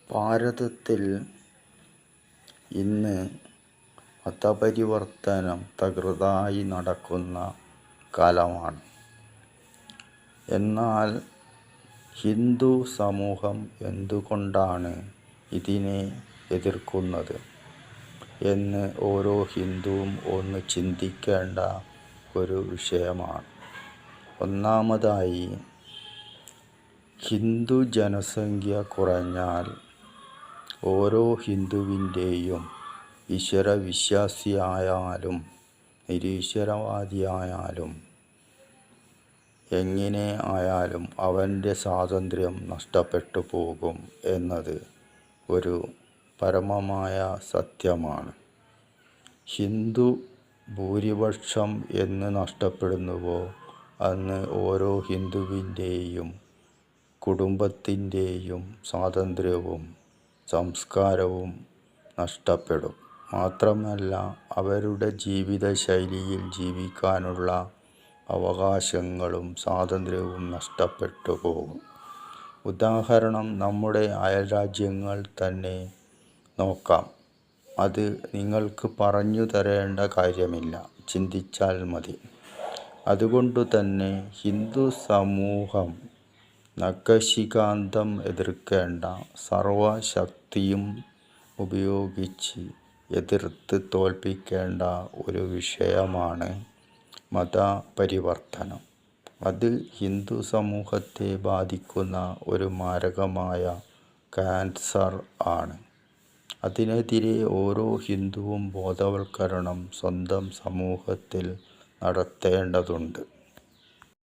ഭാരതത്തിൽ ഇന്ന് മതപരിവർത്തനം തകൃതിയായി നടക്കുന്ന കാലമാണ്. എന്നാൽ ഹിന്ദു സമൂഹം എന്തുകൊണ്ടാണ് ഇതിനെ എതിർക്കുന്നത് എന്ന് ഓരോ ഹിന്ദുവും ഒന്ന് ചിന്തിക്കേണ്ട ഒരു വിഷയമാണ്. ഒന്നാമതായി, ഹിന്ദു ജനസംഖ്യ കുറഞ്ഞാൽ ഓരോ ഹിന്ദുവിൻ്റെയും ഈശ്വരവിശ്വാസിയായാലും നിരീശ്വരവാദിയായാലും എങ്ങനെ ആയാലും അവൻ്റെ സ്വാതന്ത്ര്യം നഷ്ടപ്പെട്ടു പോകും എന്നത് ഒരു പരമമായ സത്യമാണ്. ഹിന്ദു ഭൂരിപക്ഷം എന്ന് നഷ്ടപ്പെടുന്നുവോ അന്ന് ഓരോ ഹിന്ദുവിൻ്റെയും കുടുംബത്തിൻ്റെയും സ്വാതന്ത്ര്യവും സംസ്കാരവും നഷ്ടപ്പെടും. മാത്രമല്ല, അവരുടെ ജീവിതശൈലിയിൽ ജീവിക്കാനുള്ള അവകാശങ്ങളും സ്വാതന്ത്ര്യവും നഷ്ടപ്പെട്ടു പോകും. ഉദാഹരണം, നമ്മുടെ അയൽരാജ്യങ്ങൾ തന്നെ നോക്കാം. അത് നിങ്ങൾക്ക് പറഞ്ഞു തരേണ്ട കാര്യമില്ല, ചിന്തിച്ചാൽ മതി. അതുകൊണ്ടു തന്നെ ഹിന്ദു സമൂഹം നഖശിഖാന്തം എതിർക്കേണ്ട സർവശക്തിയും ഉപയോഗിച്ച് എതിർത്ത് തോൽപ്പിക്കേണ്ട ഒരു വിഷയമാണ് മതപരിവർത്തനം. അത് ഹിന്ദു സമൂഹത്തെ ബാധിക്കുന്ന ഒരു മാരകമായ ക്യാൻസർ ആണ്. അതിനെതിരെ ഓരോ ഹിന്ദുവും ബോധവൽക്കരണം സ്വന്തം സമൂഹത്തിൽ നടത്തേണ്ടതുണ്ട്.